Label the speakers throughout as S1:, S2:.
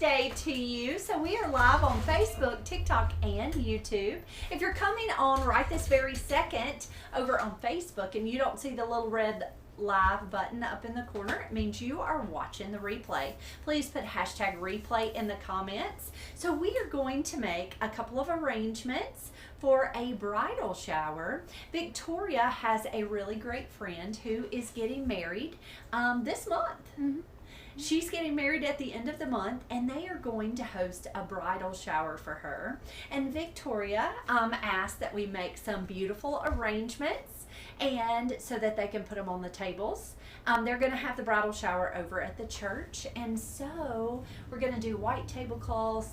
S1: Wednesday to you. So we are live on Facebook, TikTok, and YouTube. If you're coming on right this very second over on Facebook and you don't see the little red live button up in the corner, it means you are watching the replay. Please put hashtag replay in the comments. So we are going to make a couple of arrangements for a bridal shower. Victoria has a really great friend who is getting married this month. She's getting married at the end of the month, and they are going to host a bridal shower for her. And Victoria asked that we make some beautiful arrangements, and so that they can put them on the tables. They're going to have the bridal shower over at the church, and so we're going to do white tablecloths.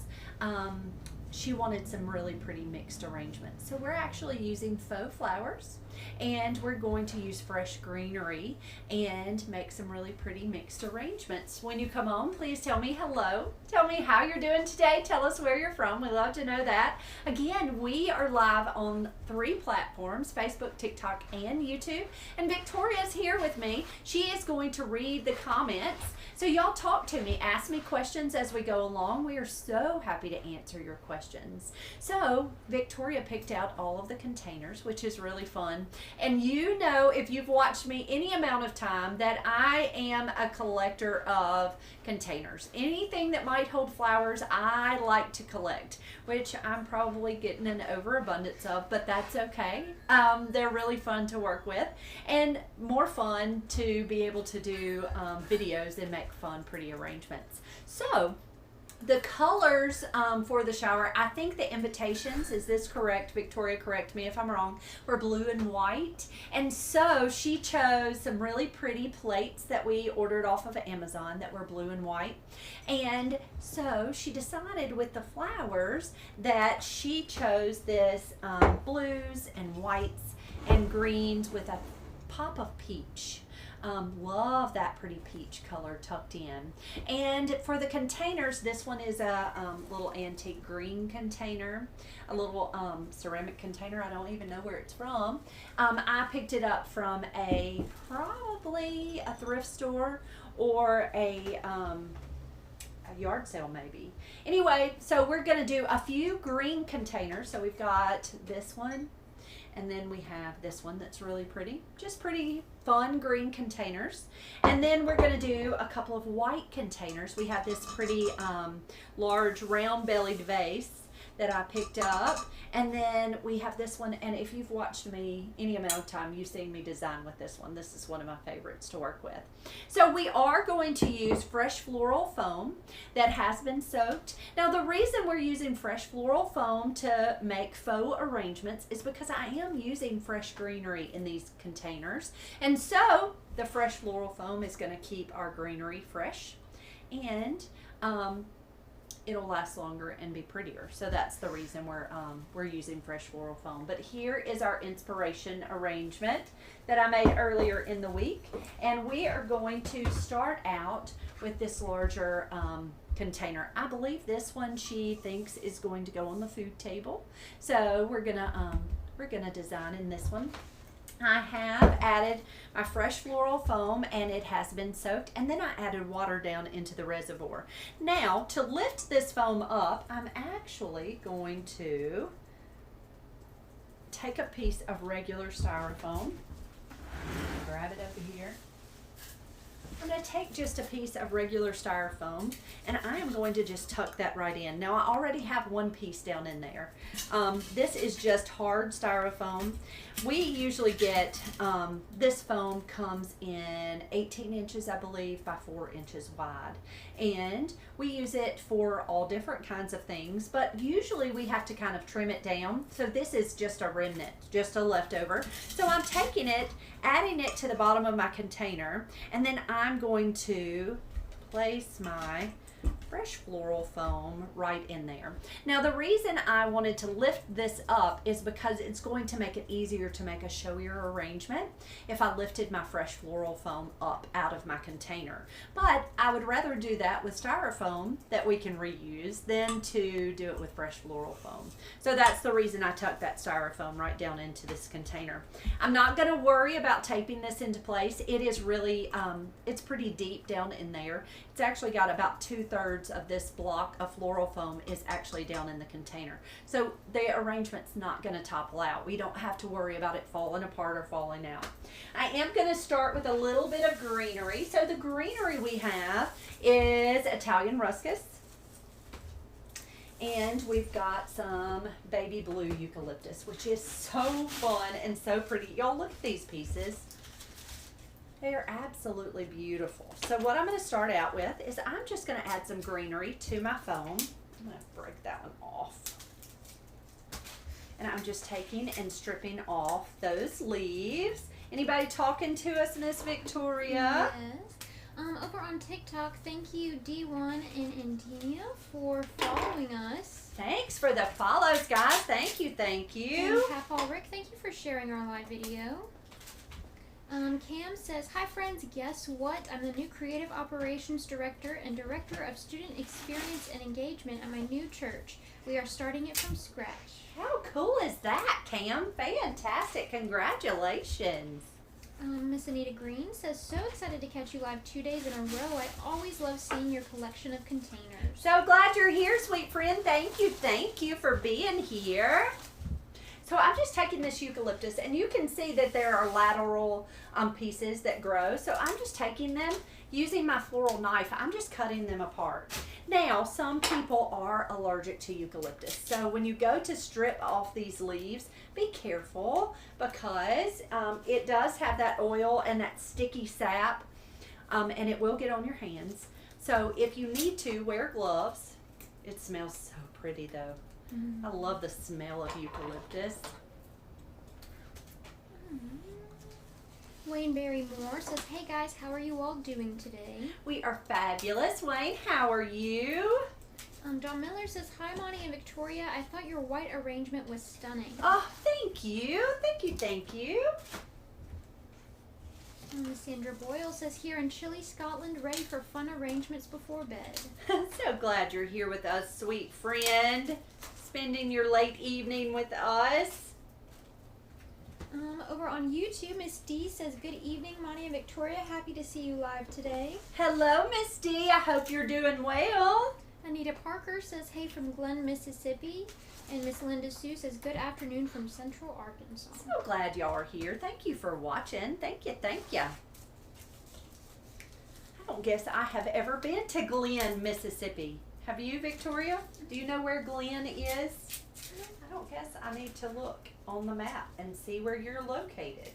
S1: She wanted some really pretty mixed arrangements. So we're actually using faux flowers, and we're going to use fresh greenery and make some really pretty mixed arrangements. When you come on, please tell me hello. Tell me how you're doing today. Tell us where you're from. We love to know that. Again, we are live on 3 platforms, Facebook, TikTok, and YouTube. And Victoria's here with me. She is going to read the comments. So y'all talk to me. Ask me questions as we go along. We are so happy to answer your questions. So Victoria picked out all of the containers, which is really fun. And you know, if you've watched me any amount of time, that I am a collector of containers. Anything that might hold flowers, I like to collect, which I'm probably getting an overabundance of, but that's okay. They're really fun to work with, and more fun to be able to do videos and make fun, pretty arrangements. So the colors for the shower, I think the invitations, is this correct? Victoria, correct me if I'm wrong, were blue and white. And so she chose some really pretty plates that we ordered off of Amazon that were blue and white. And so she decided with the flowers that she chose this blues and whites and greens with a pop of peach. Love that pretty peach color tucked in. And for the containers, this one is a little antique green container, a little ceramic container. I don't even know where it's from. I picked it up from probably a thrift store or a yard sale maybe. Anyway, so we're going to do a few green containers. So we've got this one, and then we have this one that's really pretty, just pretty fun green containers. And then we're going to do a couple of white containers. We have this pretty large round bellied vase that I picked up. And then we have this one, and if you've watched me any amount of time, you've seen me design with this one. This is one of my favorites to work with. So we are going to use fresh floral foam that has been soaked. Now the reason we're using fresh floral foam to make faux arrangements is because I am using fresh greenery in these containers. And so the fresh floral foam is going to keep our greenery fresh, and it'll last longer and be prettier. So that's the reason we're using fresh floral foam. But here is our inspiration arrangement that I made earlier in the week. And we are going to start out with this larger container. I believe this one she thinks is going to go on the food table. So we're gonna design in this one. I have added my fresh floral foam, and it has been soaked, and then I added water down into the reservoir. Now, to lift this foam up, I'm actually going to take a piece of regular styrofoam, grab it over here. I'm going to take just a piece of regular styrofoam, and I am going to just tuck that right in. Now, I already have one piece down in there. This is just hard styrofoam. We usually get, this foam comes in 18 inches, I believe, by 4 inches wide. And we use it for all different kinds of things, but usually we have to kind of trim it down. So this is just a remnant, just a leftover. So I'm taking it, adding it to the bottom of my container, and then I'm going to place my fresh floral foam right in there. Now the reason I wanted to lift this up is because it's going to make it easier to make a showier arrangement if I lifted my fresh floral foam up out of my container. But I would rather do that with styrofoam that we can reuse than to do it with fresh floral foam. So that's the reason I tucked that styrofoam right down into this container. I'm not going to worry about taping this into place. It is really, it's pretty deep down in there. It's actually got about 2/3 of this block of floral foam is actually down in the container. So the arrangement's not going to topple out. We don't have to worry about it falling apart or falling out. I am going to start with a little bit of greenery. So the greenery we have is Italian ruscus. And we've got some baby blue eucalyptus, which is so fun and so pretty. Y'all look at these pieces. They are absolutely beautiful. So what I'm going to start out with is I'm just going to add some greenery to my foam. I'm going to break that one off. And I'm just taking and stripping off those leaves. Anybody talking to us, Miss Victoria?
S2: Yes. Over on TikTok, thank you D1 and India for following us.
S1: Thanks for the follows, guys. Thank you, thank you.
S2: And Paul Rick, thank you for sharing our live video. Cam says, hi friends, guess what? I'm the new Creative Operations Director and Director of Student Experience and Engagement at my new church. We are starting it from scratch.
S1: How cool is that, Cam? Fantastic. Congratulations.
S2: Miss Anita Green says, so excited to catch you live 2 days in a row. I always love seeing your collection of containers.
S1: So glad you're here, sweet friend. Thank you for being here. So I'm just taking this eucalyptus, and you can see that there are lateral pieces that grow. So I'm just taking them, using my floral knife, I'm just cutting them apart. Now, some people are allergic to eucalyptus. So when you go to strip off these leaves, be careful because it does have that oil and that sticky sap, and it will get on your hands. So if you need to, wear gloves. It smells so pretty though. I love the smell of eucalyptus.
S2: Wayne Barrymore says, hey guys, how are you all doing today?
S1: We are fabulous. Wayne, how are you?
S2: Don Miller says, hi Monty and Victoria. I thought your white arrangement was stunning.
S1: Oh, thank you. Thank you.
S2: Sandra Boyle says, here in chilly Scotland, ready for fun arrangements before bed.
S1: So glad you're here with us, sweet friend. Spending your late evening with us.
S2: Over on YouTube, Miss D says, good evening, Monty and Victoria. Happy to see you live today.
S1: Hello, Miss D. I hope you're doing well.
S2: Anita Parker says, hey from Glen, Mississippi. And Miss Linda Sue says, good afternoon from Central Arkansas.
S1: So glad y'all are here. Thank you for watching. Thank you. I don't guess I have ever been to Glen, Mississippi. Have you, Victoria? Do you know where Glen is? I don't guess I need to look on the map and see where you're located.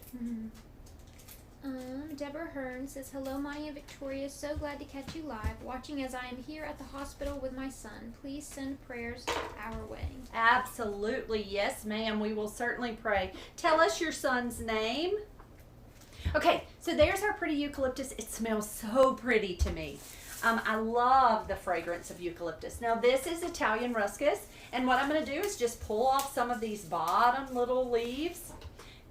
S2: Deborah Hearn says, hello, Monty and Victoria. So glad to catch you live, watching as I am here at the hospital with my son. Please send prayers our way.
S1: Absolutely. Yes, ma'am. We will certainly pray. Tell us your son's name. Okay, so there's our pretty eucalyptus. It smells so pretty to me. I love the fragrance of eucalyptus. Now this is Italian ruscus, and what I'm going to do is just pull off some of these bottom little leaves,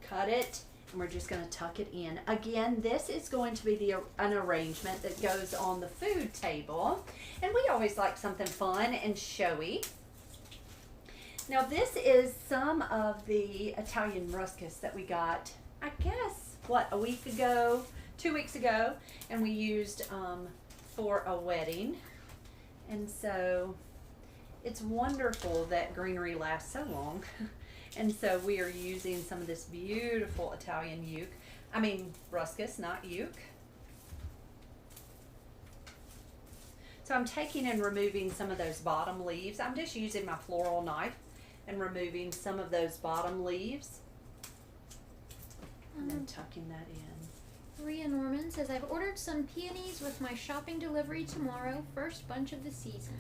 S1: cut it, and we're just going to tuck it in. Again, this is going to be an arrangement that goes on the food table, and we always like something fun and showy. Now this is some of the Italian ruscus that we got, I guess, a week ago, 2 weeks ago, and we used for a wedding. And so it's wonderful that greenery lasts so long. And so we are using some of this beautiful Italian ruscus, not euc. So I'm taking and removing some of those bottom leaves. I'm just using my floral knife and removing some of those bottom leaves and then tucking that in.
S2: Rhea Norman says, I've ordered some peonies with my shopping delivery tomorrow. First bunch of the season.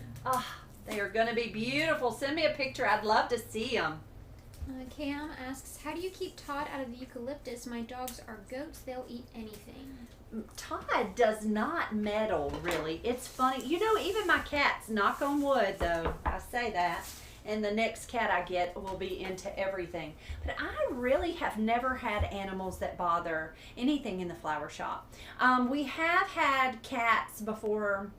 S1: They are going to be beautiful. Send me a picture. I'd love to see them.
S2: Cam asks, how do you keep Todd out of the eucalyptus? My dogs are goats. They'll eat anything.
S1: Todd does not meddle, really. It's funny. You know, even my cats, knock on wood, though, I say that, and the next cat I get will be into everything. But I really have never had animals that bother anything in the flower shop. We have had cats before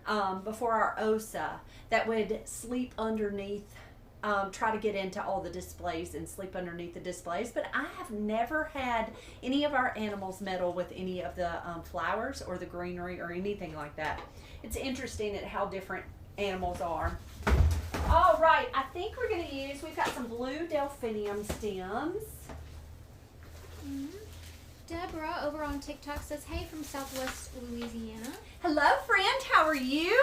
S1: our OSA that would sleep underneath try to get into all the displays and sleep underneath the displays, but I have never had any of our animals meddle with any of the flowers or the greenery or anything like that. It's interesting at how different animals are. All right, I think we're going to use, we've got some blue delphinium stems.
S2: Deborah over on TikTok says, hey from Southwest Louisiana.
S1: Hello, friend. How are you?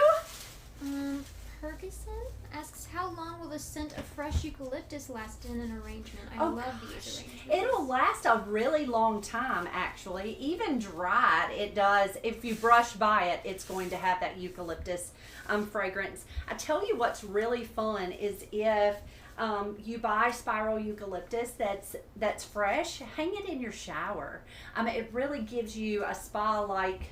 S2: Ferguson asks, how long will the scent of fresh eucalyptus last in an arrangement? I love these arrangements.
S1: It'll last a really long time, actually. Even dried, it does. If you brush by it, it's going to have that eucalyptus fragrance. I tell you what's really fun is if you buy spiral eucalyptus that's fresh, hang it in your shower. It really gives you a spa-like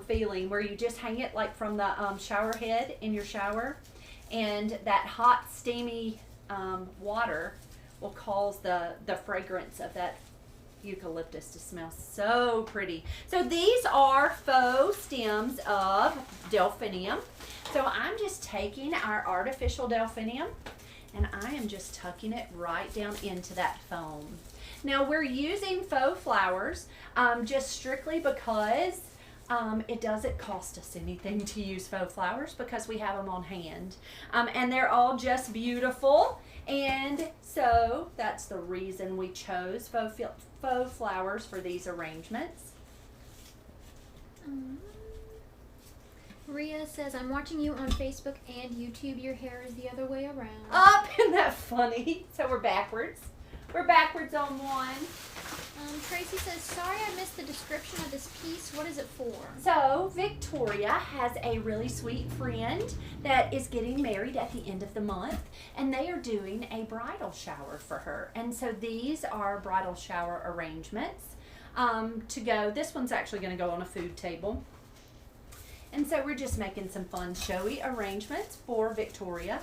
S1: feeling where you just hang it like from the shower head in your shower, and that hot steamy water will cause the fragrance of that eucalyptus to smell so pretty. So these are faux stems of delphinium. So I'm just taking our artificial delphinium and I am just tucking it right down into that foam. Now we're using faux flowers just strictly because it doesn't cost us anything to use faux flowers because we have them on hand. And they're all just beautiful. And so that's the reason we chose faux flowers for these arrangements.
S2: Rhea says, I'm watching you on Facebook and YouTube. Your hair is the other way around.
S1: Up, isn't that funny? So we're backwards. We're backwards on one.
S2: Tracy says, sorry I missed the description of this piece. What is it for?
S1: So Victoria has a really sweet friend that is getting married at the end of the month, and they are doing a bridal shower for her. And so these are bridal shower arrangements to go. This one's actually going to go on a food table. And so we're just making some fun, showy arrangements for Victoria.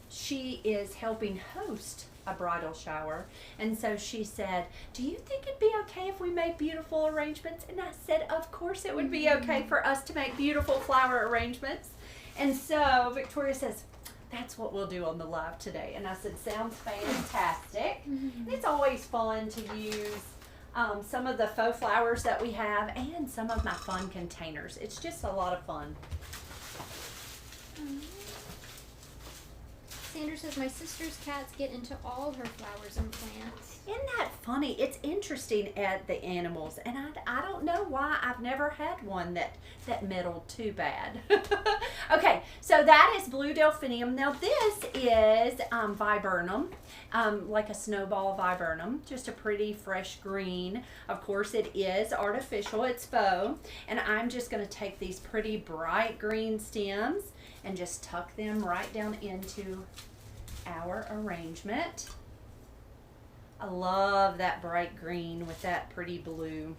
S1: She is helping host a bridal shower, and so she said, do you think it'd be okay if we made beautiful arrangements? And I said, of course it would be okay for us to make beautiful flower arrangements. And so Victoria says, that's what we'll do on the live today. And I said, sounds fantastic. It's always fun to use some of the faux flowers that we have and some of my fun containers. It's just a lot of fun.
S2: Sandra says, my sister's cats get into all her flowers and plants.
S1: Isn't that funny? It's interesting at the animals, and I don't know why I've never had one that meddled too bad. Okay, so that is blue delphinium. Now this is viburnum, like a snowball viburnum, just a pretty fresh green. Of course it is artificial, it's faux, and I'm just going to take these pretty bright green stems and just tuck them right down into our arrangement. I love that bright green with that pretty blue.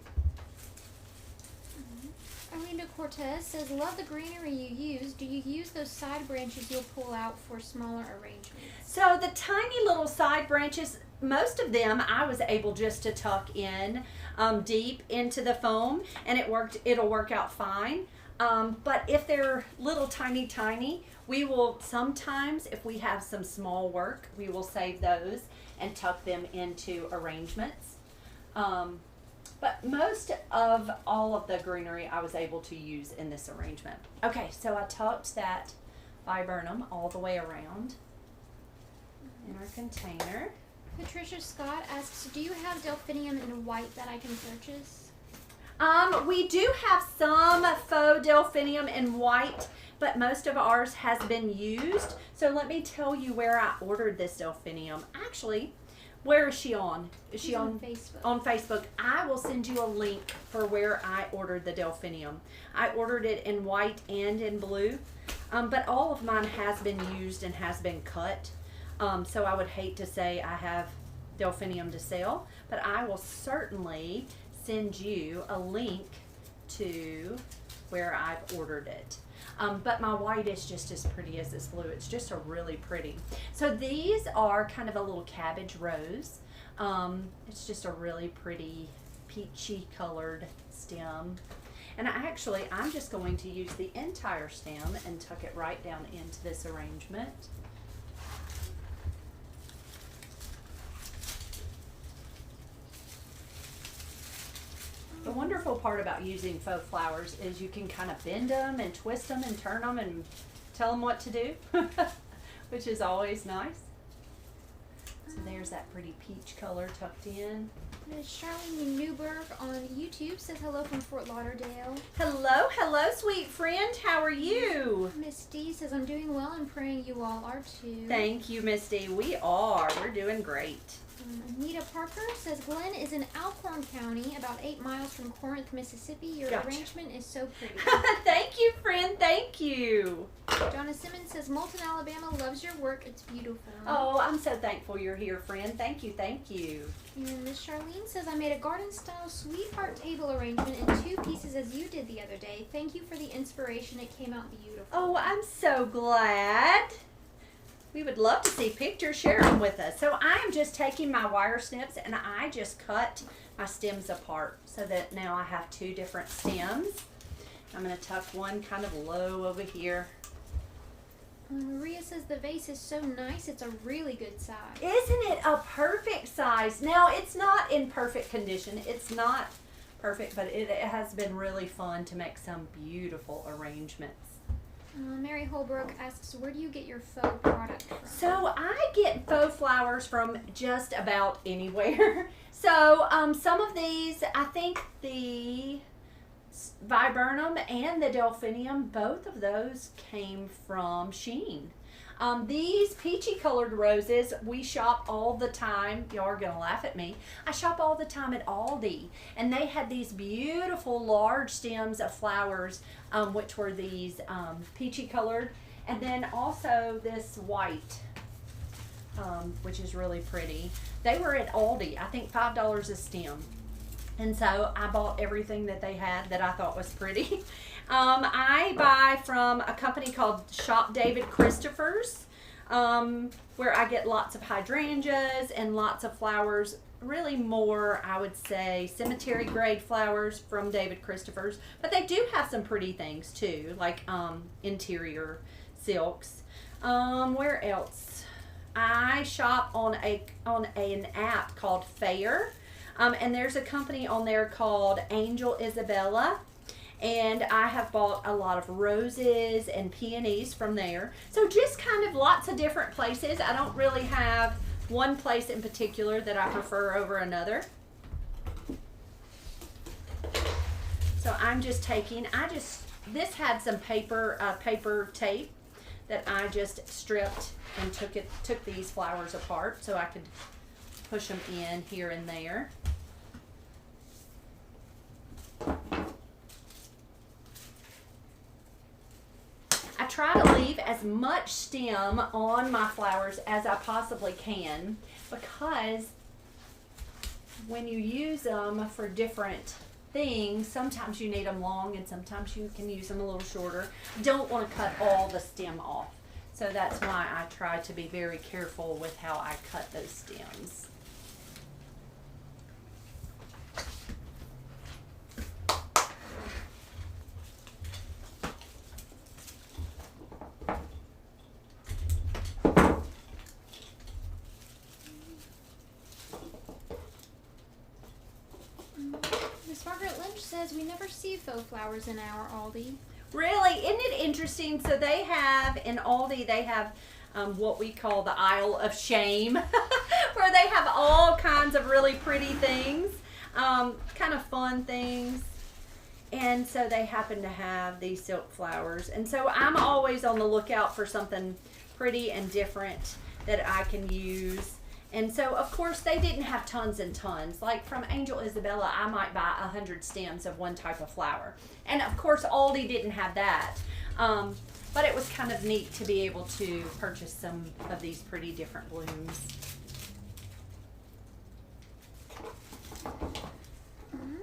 S2: Arlinda Cortez says, love the greenery you use. Do you use those side branches you'll pull out for smaller arrangements?
S1: So the tiny little side branches, most of them I was able just to tuck in deep into the foam, and it'll work out fine. But if they're little tiny, we will sometimes, if we have some small work, we will save those and tuck them into arrangements. But most of all of the greenery I was able to use in this arrangement. Okay, so I tucked that viburnum all the way around in our container.
S2: Patricia Scott asks, do you have delphinium in white that I can purchase?
S1: We do have some faux delphinium in white, but most of ours has been used. So let me tell you where I ordered this delphinium. Actually, where is she on? Is she on
S2: Facebook?
S1: On Facebook. I will send you a link for where I ordered the delphinium. I ordered it in white and in blue, but all of mine has been used and has been cut. So I would hate to say I have delphinium to sell, but I will certainly send you a link to where I've ordered it. But my white is just as pretty as this blue. It's just a really pretty. So these are kind of a little cabbage rose. It's just a really pretty peachy colored stem. And I'm just going to use the entire stem and tuck it right down into this arrangement. The wonderful part about using faux flowers is you can kind of bend them and twist them and turn them and tell them what to do, which is always nice. So there's that pretty peach color tucked in.
S2: Miss Charlene Newberg on YouTube says hello from Fort Lauderdale.
S1: Hello, hello, sweet friend. How are you?
S2: Miss D says I'm doing well and praying you all are too.
S1: Thank you, Miss D. We are. We're doing great.
S2: Anita Parker says Glenn is in Alcorn County, about 8 miles from Corinth, Mississippi. Your
S1: Gotcha.
S2: arrangement is so pretty.
S1: Thank you, friend. Thank you.
S2: Donna Simmons says Moulton, Alabama loves your work. It's beautiful.
S1: Oh, I'm so thankful you're here, friend. Thank you, thank you.
S2: And Miss Charlene says I made a garden-style sweetheart table arrangement in 2 pieces as you did the other day. Thank you for the inspiration. It came out beautiful.
S1: Oh, I'm so glad. We would love to see pictures. Share them with us. So I am just taking my wire snips and I just cut my stems apart so that now I have 2 different stems. I'm going to tuck one kind of low over here.
S2: Maria says the vase is so nice. It's a really good size.
S1: Isn't it a perfect size? Now, it's not in perfect condition. It's not perfect, but it has been really fun to make some beautiful arrangements.
S2: Mary Holbrook asks, where do you get your faux product from?
S1: So I get faux flowers from just about anywhere. So some of these, I think the viburnum and the delphinium, both of those came from Shein. These peachy colored roses, we shop all the time. Y'all are gonna laugh at me. I shop all the time at Aldi, and they had these beautiful large stems of flowers, which were these peachy colored, and then also this white, which is really pretty. They were at Aldi, I think $5 a stem. And so I bought everything that they had that I thought was pretty. I buy from a company called Shop David Christopher's, where I get lots of hydrangeas and lots of flowers. Really more, I would say, cemetery grade flowers from David Christopher's. But they do have some pretty things too, like interior silks. Where else? I shop on an app called Fair. And there's a company on there called Angel Isabella, and I have bought a lot of roses and peonies from there. So just kind of lots of different places. I don't really have one place in particular that I prefer over another. So I'm just taking, this had some paper tape that I just stripped and took these flowers apart so I could push them in here and there. I try to leave as much stem on my flowers as I possibly can, because when you use them for different things, sometimes you need them long and sometimes you can use them a little shorter. Don't want to cut all the stem off. So that's why I try to be very careful with how I cut those stems.
S2: Miss Margaret Lynch says we never see faux flowers in our Aldi.
S1: Really? Isn't it interesting? So they have, in Aldi, they have what we call the aisle of shame, where they have all kinds of really pretty things, kind of fun things. And so they happen to have these silk flowers. And so I'm always on the lookout for something pretty and different that I can use. And so, of course, they didn't have tons and tons. Like from Angel Isabella, I might buy 100 stems of one type of flower. And, of course, Aldi didn't have that. But it was kind of neat to be able to purchase some of these pretty different blooms.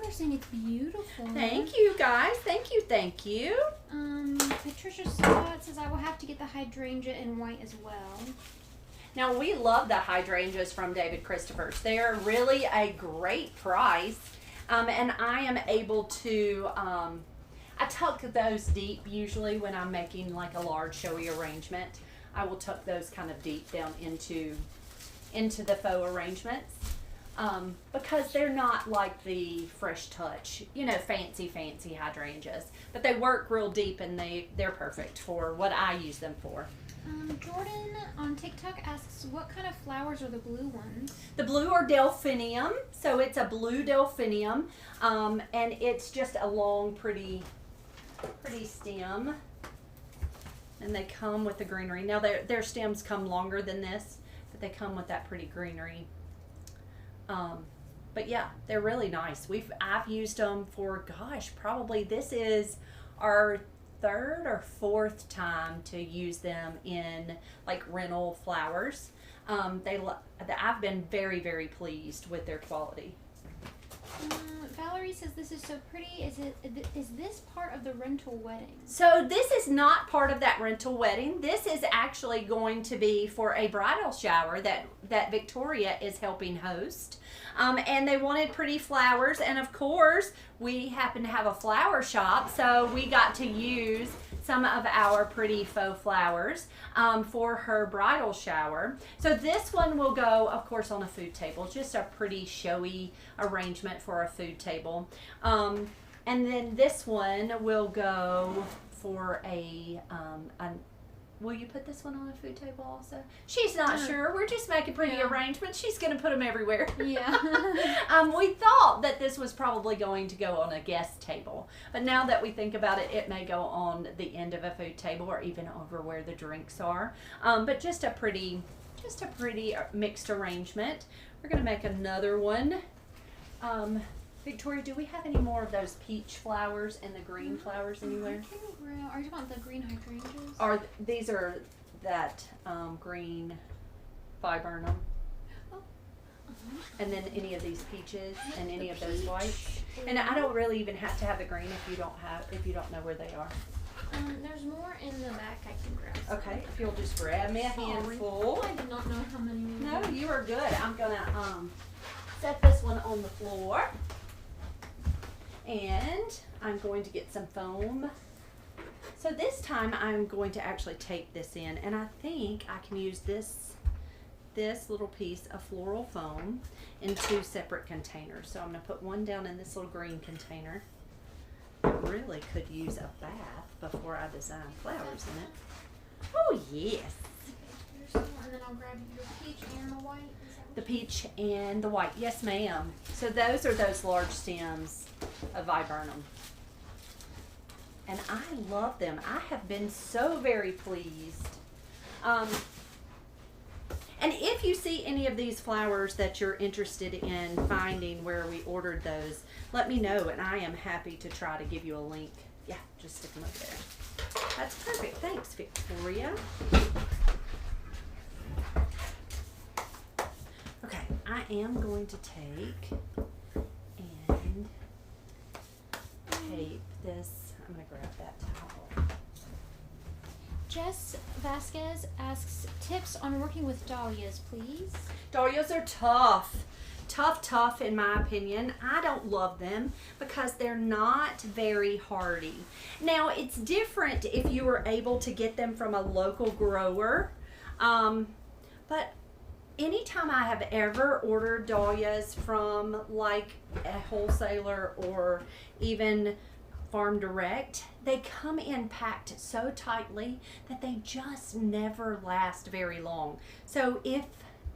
S2: They're saying it's beautiful.
S1: Thank you, guys. Thank you, thank you.
S2: Patricia Scott says I will have to get the hydrangea in white as well.
S1: Now, we love the hydrangeas from David Christopher's. They're really a great price. And I am able to, I tuck those deep usually when I'm making like a large showy arrangement. I will tuck those kind of deep down into the faux arrangements. because they're not like the Fresh Touch, you know, fancy hydrangeas. But they work real deep, and they're perfect for what I use them for.
S2: Jordan on TikTok asks, what kind of flowers are the blue ones?
S1: The blue are delphinium, so it's a blue delphinium, and it's just a long, pretty stem. And they come with the greenery. Now their stems come longer than this, but they come with that pretty greenery. But yeah, they're really nice. I've used them for, gosh, probably this is our third or fourth time to use them in like rental flowers. I've been very, very pleased with their quality.
S2: Valerie says this is so pretty. Is this part of the rental wedding?
S1: So this is not part of that rental wedding. This is actually going to be for a bridal shower that Victoria is helping host. And they wanted pretty flowers, and of course we happen to have a flower shop, so we got to use some of our pretty faux flowers for her bridal shower. So this one will go, of course, on a food table, just a pretty showy arrangement for a food table. And then this one will go for will you put this one on a food table also? She's not sure. We're just making pretty arrangements. She's going to put them everywhere.
S2: Yeah.
S1: We thought that this was probably going to go on a guest table. But now that we think about it, it may go on the end of a food table or even over where the drinks are. But just a pretty mixed arrangement. We're going to make another one. Victoria, do we have any more of those peach flowers and the green flowers anywhere?
S2: Are you want the green hydrangeas?
S1: These are that green viburnum.
S2: Oh.
S1: And then any of these peaches and any of those whites. And I don't really even have to have the green if you don't know where they are.
S2: There's more in the back I can grab.
S1: Okay, if you'll just grab me a handful.
S2: I did not know how many we
S1: No,
S2: had.
S1: you are good. I'm gonna set this one on the floor. And I'm going to get some foam. So this time I'm going to actually tape this in, and I think I can use this little piece of floral foam in two separate containers. So I'm going to put one down in this little green container. I really could use a bath before I design flowers in it. Oh yes.
S2: And then I'll grab your peach and the white.
S1: The peach and the white, yes ma'am. So those are those large stems of viburnum. And I love them. I have been so very pleased. And if you see any of these flowers that you're interested in finding where we ordered those, let me know and I am happy to try to give you a link. Yeah, just stick them up there. That's perfect. Thanks, Victoria. Okay, I am going to take and tape this. I'm going to grab that towel.
S2: Jess Vasquez asks, tips on working with dahlias, please.
S1: Dahlias are tough. Tough in my opinion. I don't love them because they're not very hardy. Now, it's different if you were able to get them from a local grower, but anytime I have ever ordered dahlias from like a wholesaler or even farm direct, they come in packed so tightly that they just never last very long. So if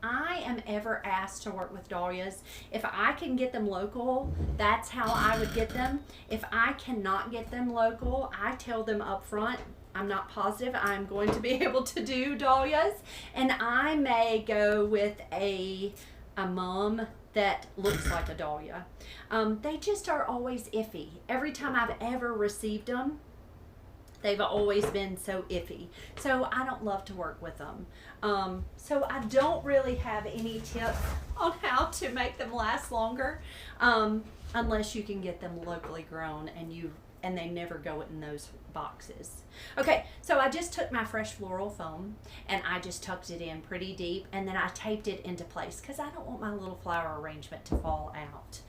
S1: I am ever asked to work with dahlias, if I can get them local, that's how I would get them. If I cannot get them local, I tell them up front, I'm not positive I'm going to be able to do dahlias, and I may go with a mum that looks like a dahlia. They just are always iffy. Every time I've ever received them, they've always been so iffy. So I don't love to work with them. So I don't really have any tips on how to make them last longer, unless you can get them locally grown and they never go in those boxes. Okay, so I just took my fresh floral foam and I just tucked it in pretty deep, and then I taped it into place because I don't want my little flower arrangement to fall out.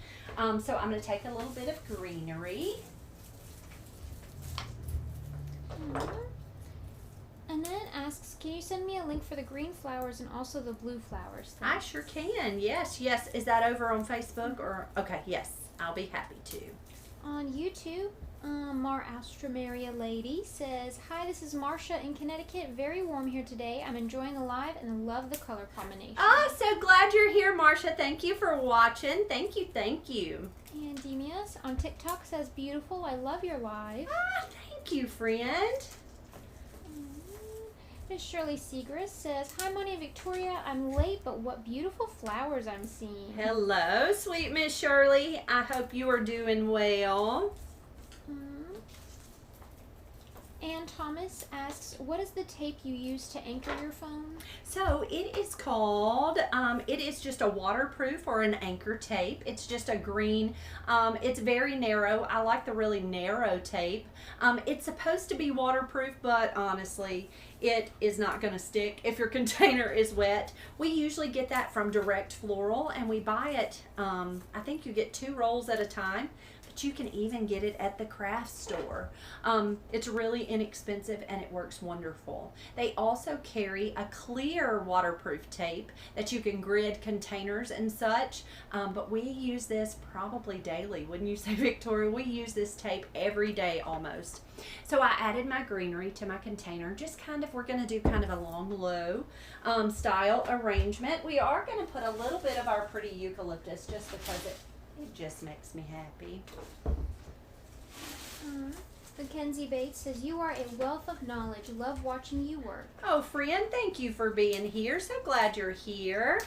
S1: So I'm going to take a little bit of greenery.
S2: And then asks, can you send me a link for the green flowers and also the blue flowers?
S1: I sure can. Yes, yes. Is that over on Facebook or? Okay, yes. I'll be happy to.
S2: On YouTube, Mar Astromaria Lady says, hi, this is Marcia in Connecticut. Very warm here today. I'm enjoying the live and love the color combination.
S1: Oh, so glad you're here, Marcia. Thank you for watching. Thank you, thank you.
S2: And Demias on TikTok says, beautiful. I love your live.
S1: Ah, thank you, friend.
S2: Miss Shirley Segrist says, hi, Monty and Victoria. I'm late, but what beautiful flowers I'm seeing.
S1: Hello, sweet Miss Shirley. I hope you are doing well.
S2: Ann Thomas asks, what is the tape you use to anchor your phone?
S1: So it is called, it is just a waterproof or an anchor tape. It's just a green, it's very narrow. I like the really narrow tape. It's supposed to be waterproof, but honestly, it is not going to stick if your container is wet. We usually get that from Direct Floral, and we buy it, I think you get 2 rolls at a time. But you can even get it at the craft store. It's really inexpensive and it works wonderful. They also carry a clear waterproof tape that you can grid containers and such, but we use this probably daily. Wouldn't you say, Victoria? We use this tape every day almost. So I added my greenery to my container. Just kind of, we're going to do kind of a long low style arrangement. We are going to put a little bit of our pretty eucalyptus just because it just makes me happy.
S2: Mackenzie Bates says, you are a wealth of knowledge. Love watching you work.
S1: Oh, friend, thank you for being here. So glad you're here.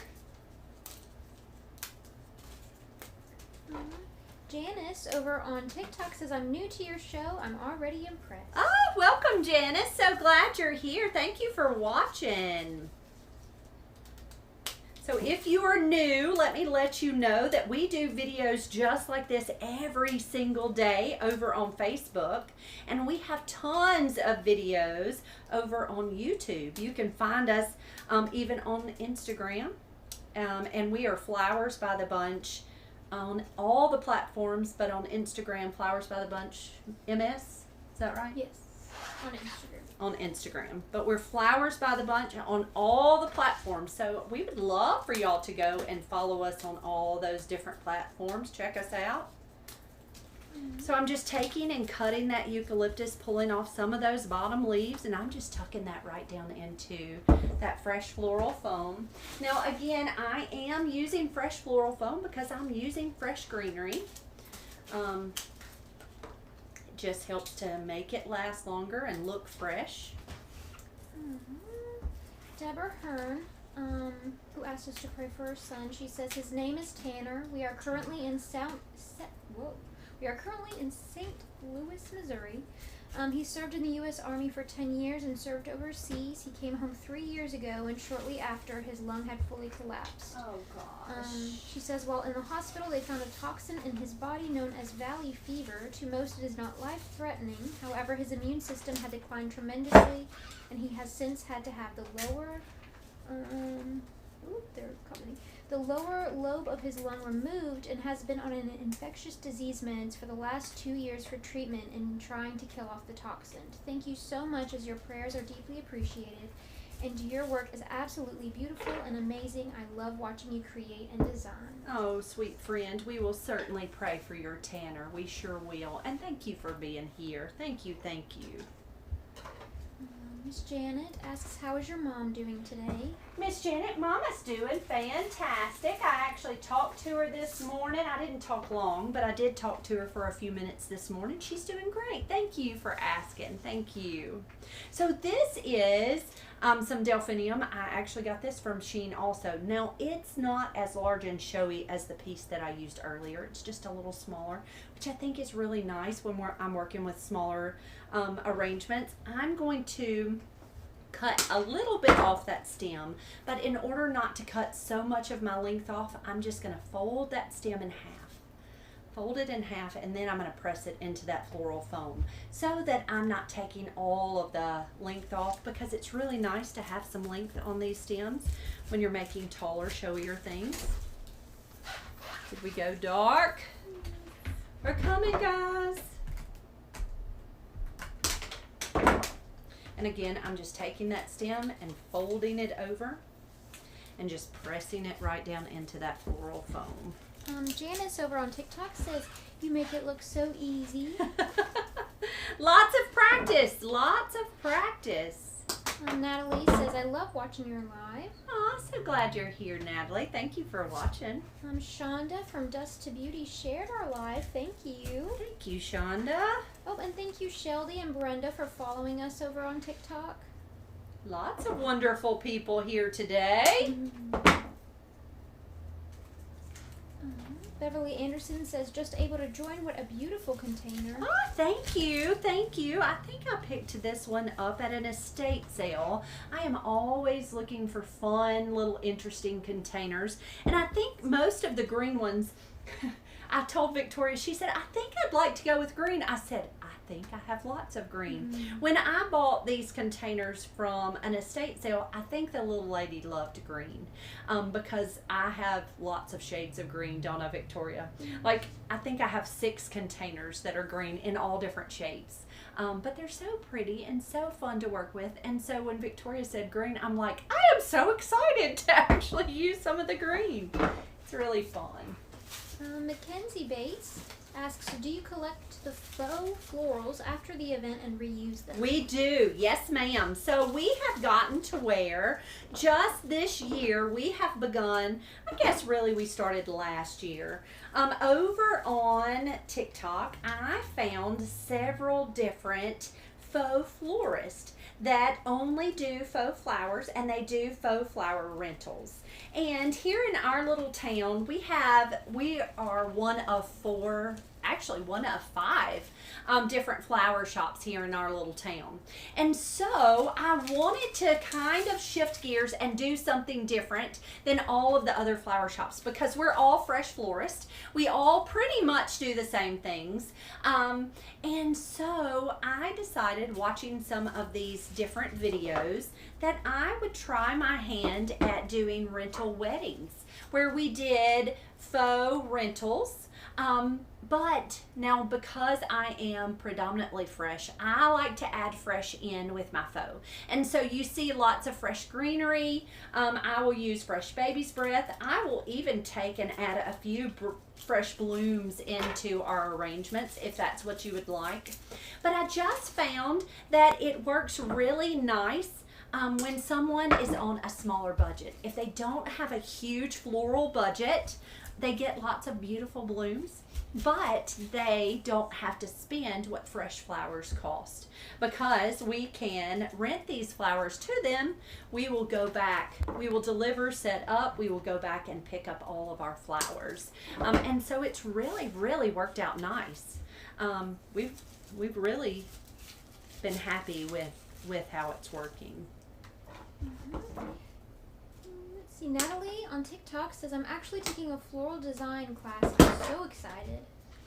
S2: Janice over on TikTok says, I'm new to your show. I'm already impressed.
S1: Oh, welcome, Janice. So glad you're here. Thank you for watching. So if you are new, let me let you know that we do videos just like this every single day over on Facebook. And we have tons of videos over on YouTube. You can find us even on Instagram. And we are Flowers by the Bunch on all the platforms, but on Instagram, Flowers by the Bunch MS. Is that right?
S2: Yes, on Instagram.
S1: On Instagram, but we're Flowers by the Bunch on all the platforms, so we would love for y'all to go and follow us on all those different platforms. Check us out. So I'm just taking and cutting that eucalyptus, pulling off some of those bottom leaves, and I'm just tucking that right down into that fresh floral foam. Now again, I am using fresh floral foam because I'm using fresh greenery. Just helps to make it last longer and look fresh.
S2: Deborah Hearn, who asked us to pray for her son, she says his name is Tanner. We are currently in St. Louis, Missouri. He served in the U.S. Army for 10 years and served overseas. He came home 3 years ago, and shortly after, his lung had fully collapsed.
S1: Oh, gosh.
S2: She says, while in the hospital, they found a toxin in his body known as valley fever. To most, it is not life-threatening. However, his immune system had declined tremendously, and he has since had to have the lower lobe of his lung removed and has been on an infectious disease meds for the last 2 years for treatment and trying to kill off the toxin. Thank you so much, as your prayers are deeply appreciated, and your work is absolutely beautiful and amazing. I love watching you create and design.
S1: Oh, sweet friend, we will certainly pray for your Tanner. We sure will. And thank you for being here. Thank you, thank you.
S2: Miss Janet asks, how is your mom doing today?
S1: Miss Janet, Mama's doing fantastic. I actually talked to her this morning. I didn't talk long, but I did talk to her for a few minutes this morning. She's doing great. Thank you for asking. Thank you. So this is some delphinium. I actually got this from Shein also. Now, it's not as large and showy as the piece that I used earlier. It's just a little smaller, which I think is really nice when I'm working with smaller arrangements. I'm going to cut a little bit off that stem, but in order not to cut so much of my length off, I'm just going to fold that stem in half. Fold it in half, and then I'm going to press it into that floral foam so that I'm not taking all of the length off, because it's really nice to have some length on these stems when you're making taller, showier things. Did we go dark? We're coming, guys. And again, I'm just taking that stem and folding it over and just pressing it right down into that floral foam.
S2: Janice over on TikTok says, you make it look so easy.
S1: Lots of practice, lots of practice.
S2: Natalie says, I love watching your live.
S1: Oh, so glad you're here, Natalie. Thank you for watching.
S2: Shonda from Dust to Beauty shared our live. Thank you.
S1: Thank you, Shonda.
S2: Oh, and thank you, Shelby and Brenda, for following us over on TikTok.
S1: Lots of wonderful people here today.
S2: Beverly Anderson says, just able to join. What a beautiful container.
S1: Oh, thank you. Thank you. I think I picked this one up at an estate sale. I am always looking for fun, little interesting containers. And I think most of the green ones, I told Victoria, she said, I think I'd like to go with green. I said, I think I have lots of green. When I bought these containers from an estate sale, I think the little lady loved green because I have lots of shades of green, don't I, Victoria? Like, I think I have 6 containers that are green in all different shapes. But they're so pretty and so fun to work with. And so when Victoria said green, I'm like, I am so excited to actually use some of the green. It's really fun.
S2: Mackenzie Bates asks, do you collect the faux florals after the event and reuse them?
S1: We do, yes ma'am. So we have gotten to where just this year we have begun, I guess really we started last year. Over on TikTok, I found several different faux florists that only do faux flowers, and they do faux flower rentals. And here in our little town, we are one of 4, actually one of 5 different flower shops here in our little town. And so I wanted to kind of shift gears and do something different than all of the other flower shops, because we're all fresh florists. We all pretty much do the same things. And so I decided, watching some of these different videos, that I would try my hand at doing rental weddings, where we did faux rentals. But now, because I am predominantly fresh, I like to add fresh in with my faux. And so you see lots of fresh greenery. I will use fresh baby's breath. I will even take and add a few fresh blooms into our arrangements if that's what you would like. But I just found that it works really nice when someone is on a smaller budget. If they don't have a huge floral budget, they get lots of beautiful blooms, but they don't have to spend what fresh flowers cost, because we can rent these flowers to them. We will go back, we will deliver, set up, we will go back and pick up all of our flowers. And so it's really, really worked out nice. We've really been happy with how it's working.
S2: Let's see, Natalie on TikTok says, I'm actually taking a floral design class. I'm so excited.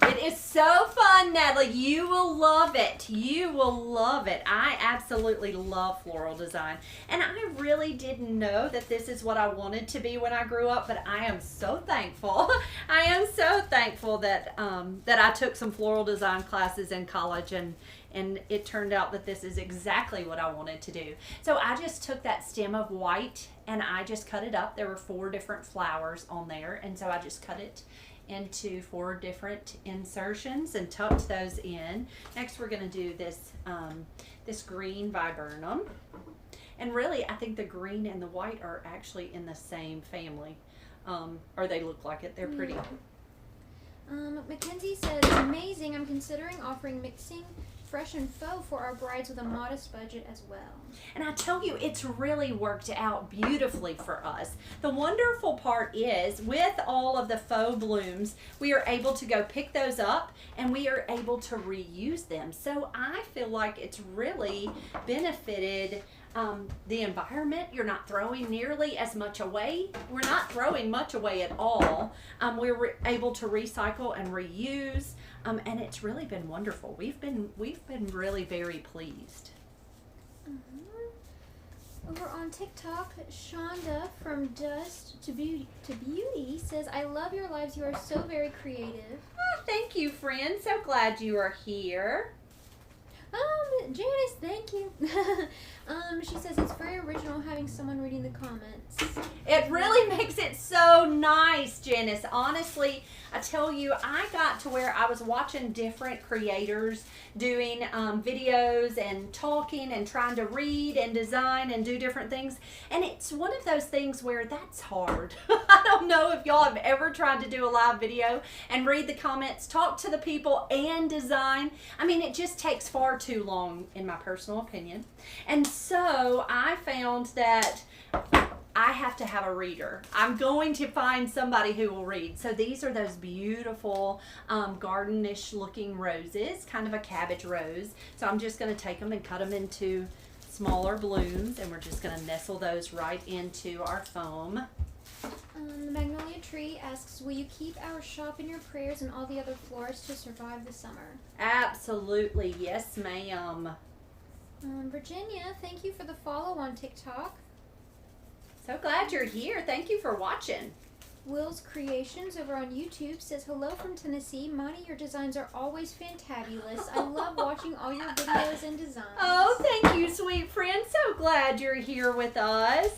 S1: It is so fun, Natalie. You will love it. You will love it. I absolutely love floral design. And I really didn't know that this is what I wanted to be when I grew up, but I am so thankful. I am so thankful that that I took some floral design classes in college, and it turned out that this is exactly what I wanted to do. So I just took that stem of white and I just cut it up. There were 4 different flowers on there, and so I just cut it into 4 different insertions and tucked those in. Next we're going to do this this green viburnum. And really, I think the green and the white are actually in the same family. Or they look like it. They're pretty.
S2: Mackenzie says, amazing. I'm considering offering mixing fresh and faux for our brides with a modest budget as well.
S1: And I tell you, it's really worked out beautifully for us. The wonderful part is, with all of the faux blooms, we are able to go pick those up and we are able to reuse them. So I feel like it's really benefited the environment. You're not throwing nearly as much away. We're not throwing much away at all. We're able to recycle and reuse. And it's really been wonderful. We've been really very pleased.
S2: Over on TikTok, Shonda from Dust to Beauty says, I love your lives. You are so very creative.
S1: Oh, thank you, friend. So glad you are here.
S2: Janice, thank you. She says it's very original having someone reading the comments.
S1: It really makes it so nice, Janice. Honestly, I tell you, I got to where I was watching different creators doing videos and talking and trying to read and design and do different things. And it's one of those things where that's hard. I don't know if y'all have ever tried to do a live video and read the comments, talk to the people, and design. I mean, it just takes far too long, in my personal opinion. And so I found that I have to have a reader. I'm going to find somebody who will read. So these are those beautiful gardenish looking roses, kind of a cabbage rose. So I'm just going to take them and cut them into smaller blooms, and we're just going to nestle those right into our foam.
S2: The Magnolia Tree asks, will you keep our shop in your prayers and all the other florists to survive the summer?
S1: Absolutely. Yes, ma'am.
S2: Virginia, thank you for the follow on TikTok.
S1: So glad you're here. Thank you for watching.
S2: Will's Creations over on YouTube says, hello from Tennessee. Monty, your designs are always fantabulous. I love watching all your videos and designs.
S1: Oh, thank you, sweet friend. So glad you're here with us.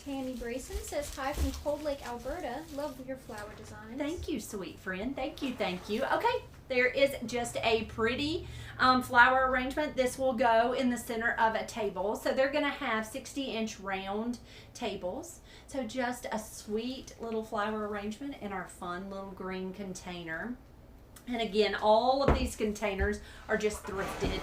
S2: Tammy Brayson says, hi from Cold Lake, Alberta. Love your flower designs.
S1: Thank you, sweet friend. Thank you, thank you. Okay, there is just a pretty flower arrangement. This will go in the center of a table. So they're going to have 60-inch round tables. So just a sweet little flower arrangement in our fun little green container. And again, all of these containers are just thrifted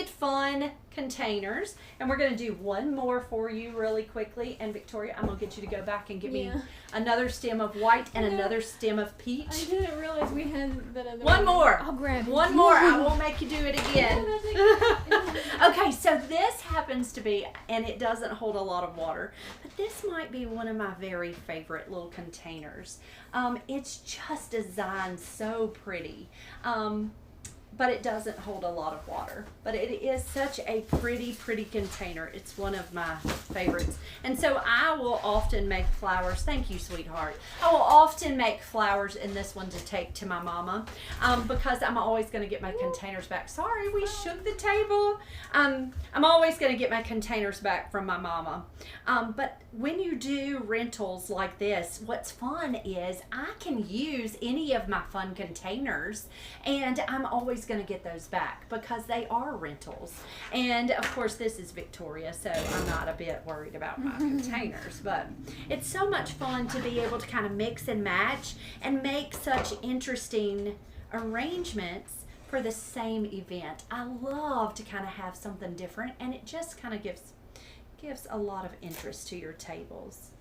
S1: fun containers. And we're going to do one more for you really quickly. And Victoria, I'm going to get you to go back and get me another stem of white and another stem of peach.
S2: I didn't realize we had that other
S1: one more.
S2: I'll grab it.
S1: One more. I won't make you do it again. Okay, so this happens to be, and it doesn't hold a lot of water, but this might be one of my very favorite little containers. It's just designed so pretty. But it doesn't hold a lot of water. But it is such a pretty, pretty container. It's one of my favorites. And so I will often make flowers. Thank you, sweetheart. I will often make flowers in this one to take to my mama because I'm always going to get my containers back. Sorry, we shook the table. I'm always going to get my containers back from my mama. But when you do rentals like this, what's fun is I can use any of my fun containers, and I'm always going to get those back because they are rentals. And of course, this is Victoria, so I'm not a bit worried about my containers. But it's so much fun to be able to kind of mix and match and make such interesting arrangements for the same event. I love to kind of have something different, and it just kind of gives a lot of interest to your tables.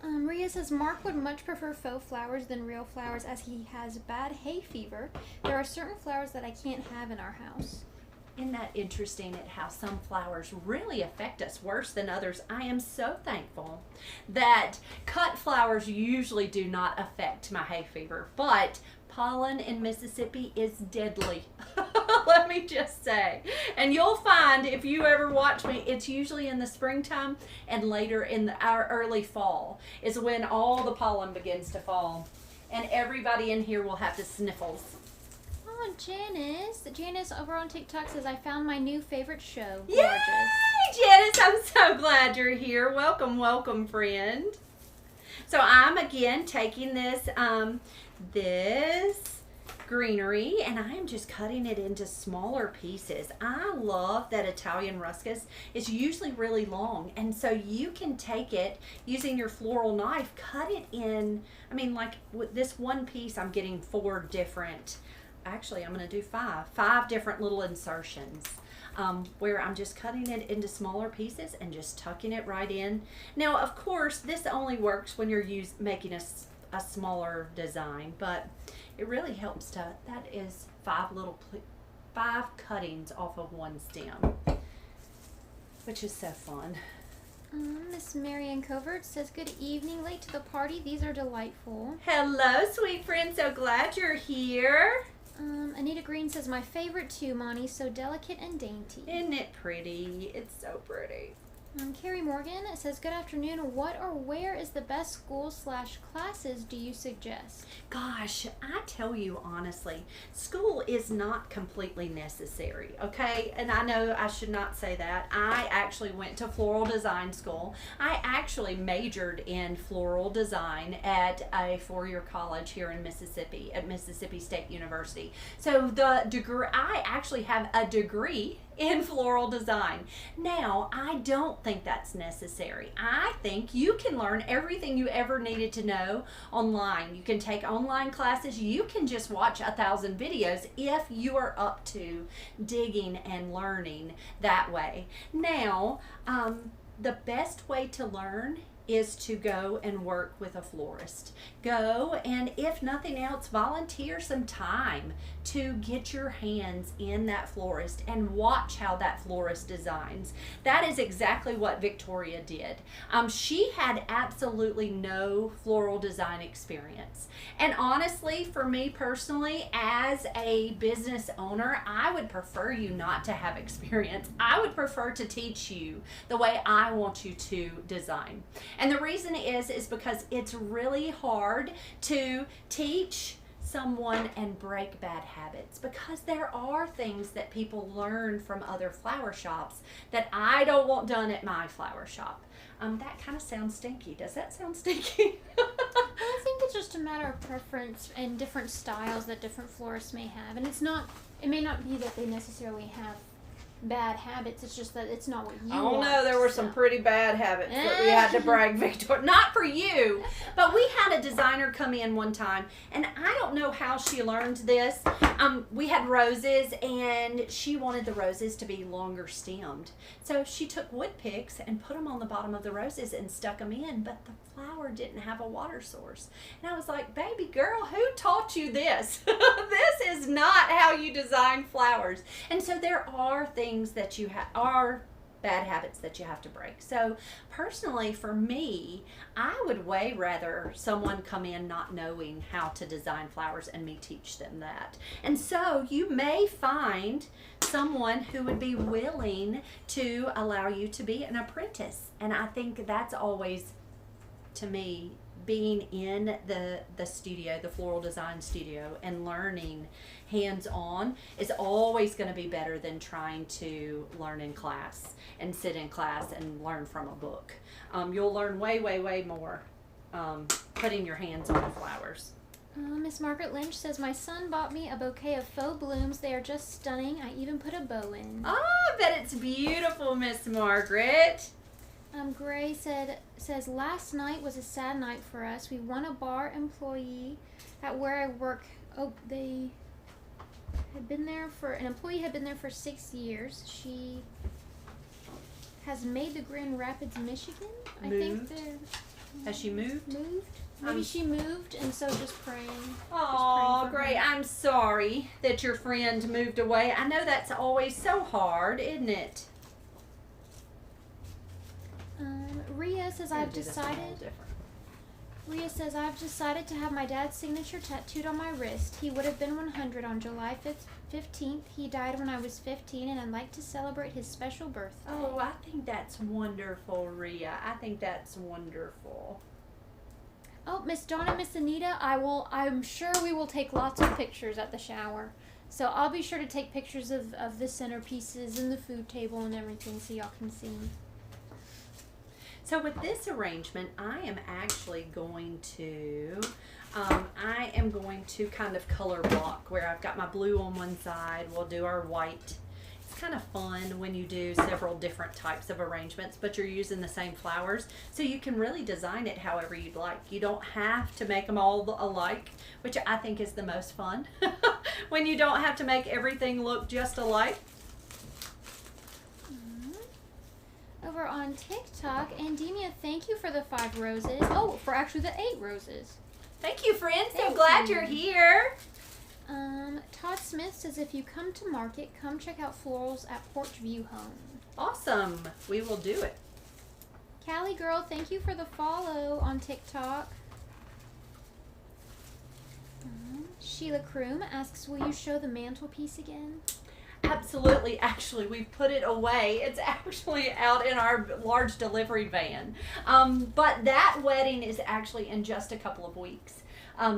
S2: Maria says, Mark would much prefer faux flowers than real flowers as he has bad hay fever. There are certain flowers that I can't have in our house.
S1: Isn't that interesting at how some flowers really affect us worse than others? I am so thankful that cut flowers usually do not affect my hay fever, but pollen in Mississippi is deadly. Let me just say. And you'll find, if you ever watch me, it's usually in the springtime and later in our early fall is when all the pollen begins to fall. And everybody in here will have the sniffles.
S2: Oh, Janice. Janice over on TikTok says, I found my new favorite show. Gorgeous.
S1: Yay, Janice, I'm so glad you're here. Welcome, welcome, friend. So I'm again taking this greenery, and I am just cutting it into smaller pieces. I love that Italian ruscus is usually really long, and so you can take it using your floral knife, cut it in. I mean, like with this one piece, I'm getting 4 different, actually I'm going to do 5 different little insertions. Where I'm just cutting it into smaller pieces and just tucking it right in. Now, of course, this only works when you're making a smaller design, but it really helps to, that is 5 cuttings off of one stem, which is so fun.
S2: Miss Marianne Covert says, good evening, late to the party. These are delightful.
S1: Hello, sweet friend. So glad you're here.
S2: Anita Green says, my favorite too, Monty. So delicate and dainty.
S1: Isn't it pretty? It's so pretty.
S2: Carrie Morgan says, good afternoon. What or where is the best school/classes do you suggest?
S1: Gosh, I tell you honestly, school is not completely necessary, okay? And I know I should not say that. I actually went to floral design school. I actually majored in floral design at a four-year college here in Mississippi, at Mississippi State University. So the degree, I actually have a degree in floral design. Now, I don't think that's necessary. I think you can learn everything you ever needed to know online. You can take online classes. You can just watch 1,000 videos if you are up to digging and learning that way. Now, the best way to learn is to go and work with a florist. Go and, if nothing else, volunteer some time to get your hands in that florist and watch how that florist designs. That is exactly what Victoria did. She had absolutely no floral design experience. And honestly, for me personally, as a business owner, I would prefer you not to have experience. I would prefer to teach you the way I want you to design. And the reason is because it's really hard to teach someone and break bad habits, because there are things that people learn from other flower shops that I don't want done at my flower shop. That kind of sounds stinky. Does that sound stinky?
S2: I think it's just a matter of preference and different styles that different florists may have. And it may not be that they necessarily have bad habits, it's just that it's not what you want.
S1: Oh no, there were some pretty bad habits that we had to break, Victoria. Not for you, but we had a designer come in one time, and I don't know how she learned this. We had roses, and she wanted the roses to be longer stemmed. So she took wood picks and put them on the bottom of the roses and stuck them in, but the flower didn't have a water source. And I was like, baby girl, who taught you this? This is not how you design flowers. And so there are things that are bad habits that you have to break. So personally, for me, I would way rather someone come in not knowing how to design flowers and me teach them that. And so you may find someone who would be willing to allow you to be an apprentice. And I think that's always, to me, being in the studio, the floral design studio, and learning hands-on is always going to be better than trying to learn in class and sit in class and learn from a book. You'll learn way, way, way more putting your hands on the flowers.
S2: Miss Margaret Lynch says, my son bought me a bouquet of faux blooms. They are just stunning. I even put a bow in.
S1: Oh, I bet it's beautiful, Miss Margaret.
S2: Gray says, last night was a sad night for us. We won a bar employee at where I work. Oh, an employee had been there for 6 years. She has made the Grand Rapids, Michigan.
S1: Has she moved?
S2: Moved? Maybe she moved, and so just praying.
S1: Oh, great. I'm sorry that your friend moved away. I know that's always so hard, isn't it?
S2: Ria says, I've decided to have my dad's signature tattooed on my wrist. He would have been 100 on July 15th. He died when I was 15, and I'd like to celebrate his special birthday.
S1: Oh, I think that's wonderful, Ria. I think that's wonderful.
S2: Oh, Miss Dawn and Miss Anita, I'm sure we will take lots of pictures at the shower. So I'll be sure to take pictures of the centerpieces and the food table and everything so y'all can see.
S1: So with this arrangement, I am actually going to kind of color block where I've got my blue on one side. We'll do our white. It's kind of fun when you do several different types of arrangements, but you're using the same flowers, so you can really design it however you'd like. You don't have to make them all alike, which I think is the most fun. When you don't have to make everything look just alike.
S2: Over on TikTok, Andemia, thank you for the 5 roses. Oh, for actually the 8 roses.
S1: Thank you, friends. So glad you're here.
S2: Todd Smith says, if you come to market, come check out Florals at Porchview Home.
S1: Awesome. We will do it.
S2: Callie Girl, thank you for the follow on TikTok. Sheila Kroom asks, will you show the mantelpiece again?
S1: Absolutely. Actually, we've put it away. It's actually out in our large delivery van. But that wedding is actually in just a couple of weeks.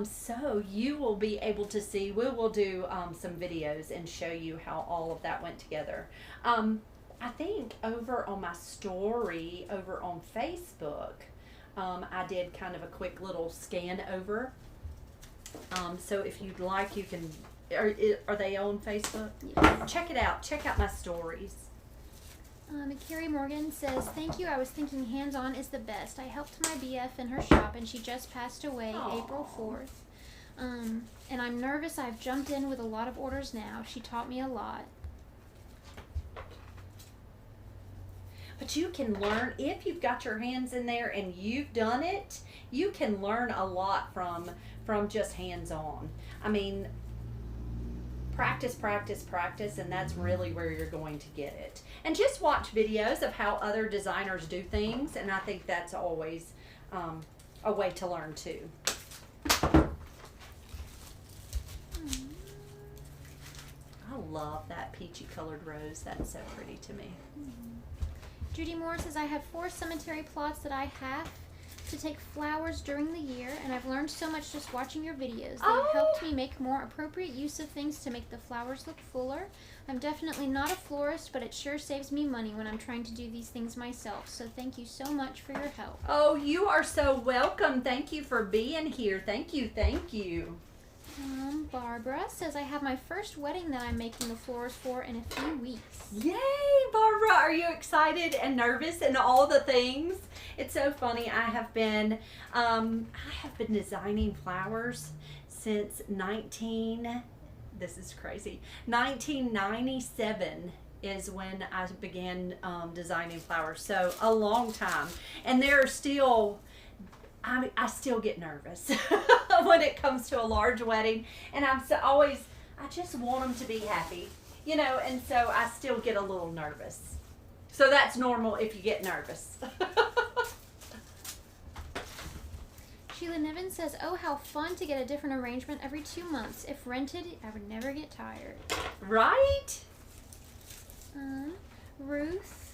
S1: So you will be able to see, we will do some videos and show you how all of that went together. I think over on my story over on Facebook, I did kind of a quick little scan over. So if you'd like, you can, are they on Facebook?
S2: Yeah.
S1: Check it out. Check out my stories.
S2: Carrie Morgan says, thank you. I was thinking hands-on is the best. I helped my BF in her shop, and she just passed away April 4th. And I'm nervous. I've jumped in with a lot of orders now. She taught me a lot.
S1: But you can learn, if you've got your hands in there and you've done it, you can learn a lot from just hands-on. I mean, practice, practice, practice, and that's really where you're going to get it. And just watch videos of how other designers do things, and I think that's always a way to learn too. I love that peachy colored rose. That's so pretty to me.
S2: Judy Moore says, I have 4 cemetery plots that I have to take flowers during the year, and I've learned so much just watching your videos. They've helped me make more appropriate use of things to make the flowers look fuller. I'm definitely not a florist, but it sure saves me money when I'm trying to do these things myself. So thank you so much for your help.
S1: Oh, you are so welcome. Thank you for being here. Thank you, thank you.
S2: Barbara says, I have my first wedding that I'm making the flowers for in a few weeks.
S1: Yay, Barbara. Are you excited and nervous and all the things? It's so funny. I have been designing flowers since 1997 is when I began designing flowers. So a long time. And there are still, I still get nervous when it comes to a large wedding, and I just want them to be happy, you know, and so I still get a little nervous. So that's normal if you get nervous.
S2: Sheila Niven says, oh, how fun to get a different arrangement every 2 months. If rented, I would never get tired.
S1: Right?
S2: Ruth.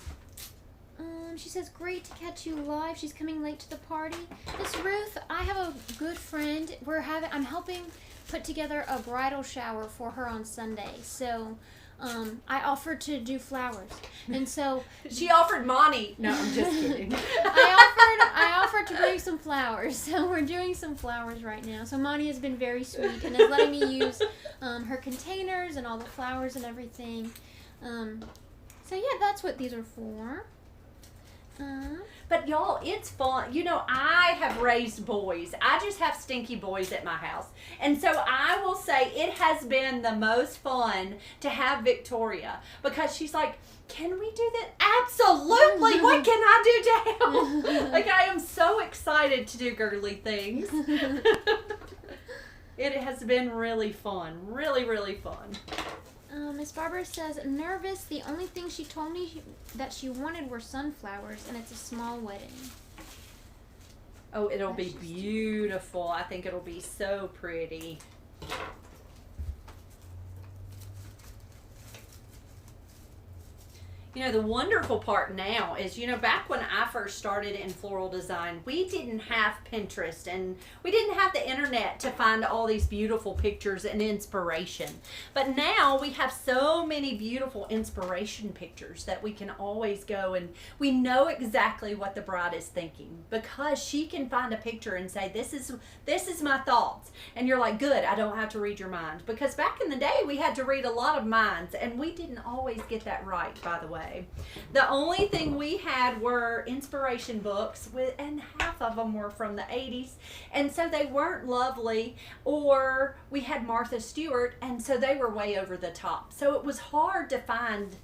S2: She says, great to catch you live. She's coming late to the party. Miss Ruth, I have a good friend. I'm helping put together a bridal shower for her on Sunday. So, I offered to do flowers. And so
S1: she offered money. No, I'm just kidding.
S2: I offered to bring some flowers. So we're doing some flowers right now. So Monty has been very sweet and is letting me use her containers and all the flowers and everything. So yeah, that's what these are for.
S1: But y'all, it's fun. You know, I have raised boys. I just have stinky boys at my house. And so I will say it has been the most fun to have Victoria, because she's like, can we do that? Absolutely. What can I do to help? Like, I am so excited to do girly things. It has been really fun. Really, really fun.
S2: Miss Barbara says, nervous. The only thing she told me that she wanted were sunflowers, and it's a small wedding.
S1: Oh, it'll be beautiful. I think it'll be so pretty. You know, the wonderful part now is, you know, back when I first started in floral design, we didn't have Pinterest and we didn't have the internet to find all these beautiful pictures and inspiration. But now we have so many beautiful inspiration pictures that we can always go and we know exactly what the bride is thinking, because she can find a picture and say, this is my thoughts. And you're like, good, I don't have to read your mind. Because back in the day, we had to read a lot of minds, and we didn't always get that right, by the way. The only thing we had were inspiration books, and half of them were from the 80s, and so they weren't lovely, or we had Martha Stewart, and so they were way over the top. So it was hard to find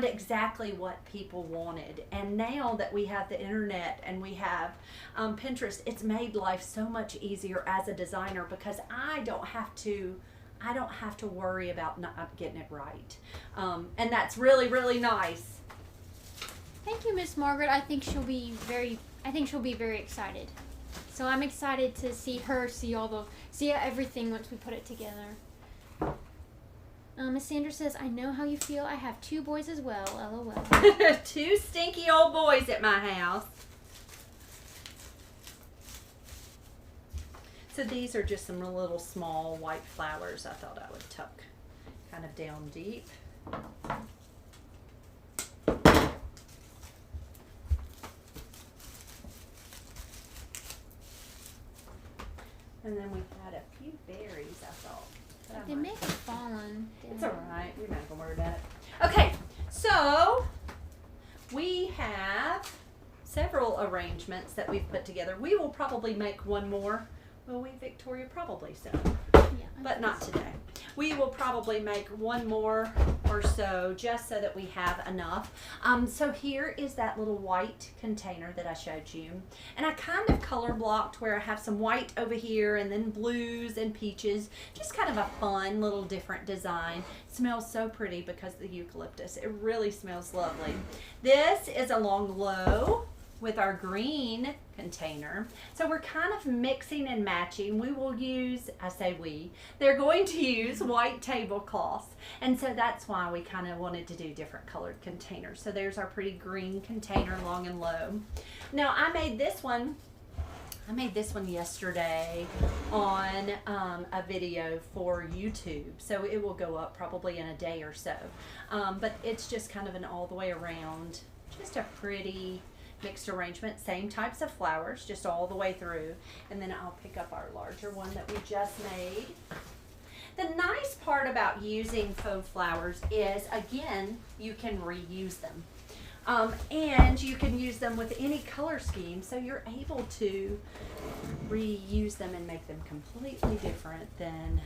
S1: exactly what people wanted. And now that we have the internet and we have Pinterest, it's made life so much easier as a designer, because I don't have to worry about not getting it right. And that's really, really nice.
S2: Thank you, Miss Margaret. I think she'll be very excited. So I'm excited to see her see everything once we put it together. Miss Sanders says, I know how you feel. I have 2 boys as well. LOL.
S1: 2 stinky old boys at my house. So these are just some little small white flowers I thought I would tuck kind of down deep. And then we had a few berries, I thought.
S2: They may have fallen.
S1: It's alright. We're not going to worry about it. Okay, so we have several arrangements that we've put together. We will probably make one more. Will we, Victoria? Probably so.
S2: Yeah,
S1: But not today. We will probably make one more or so just so that we have enough. So here is that little white container that I showed you. And I kind of color blocked where I have some white over here and then blues and peaches. Just kind of a fun little different design. It smells so pretty because of the eucalyptus. It really smells lovely. This is along low with our green container. So we're kind of mixing and matching. We will use, I say we, they're going to use white tablecloths. And so that's why we kind of wanted to do different colored containers. So there's our pretty green container, long and low. Now I made this one yesterday on a video for YouTube. So it will go up probably in a day or so. But it's just kind of an all the way around, just a pretty mixed arrangement, same types of flowers, just all the way through. And then I'll pick up our larger one that we just made. The nice part about using faux flowers is, again, you can reuse them. And you can use them with any color scheme, so you're able to reuse them and make them completely different than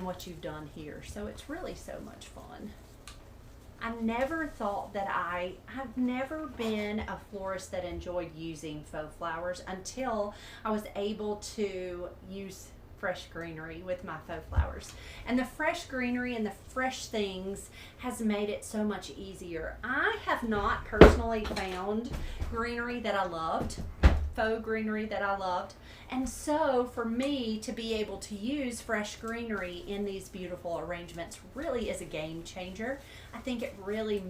S1: what you've done here. So it's really so much fun. I never thought that I've never been a florist that enjoyed using faux flowers until I was able to use fresh greenery with my faux flowers. And the fresh greenery and the fresh things has made it so much easier. I have not personally found greenery that I loved, faux greenery that I loved. And so for me to be able to use fresh greenery in these beautiful arrangements really is a game changer. I think it really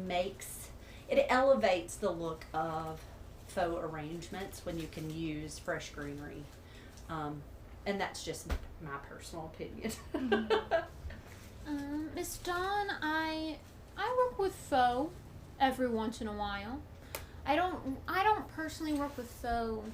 S1: it elevates the look of faux arrangements when you can use fresh greenery. And that's just my personal opinion.
S2: Miss Dawn, I work with faux every once in a while. I don't personally work with faux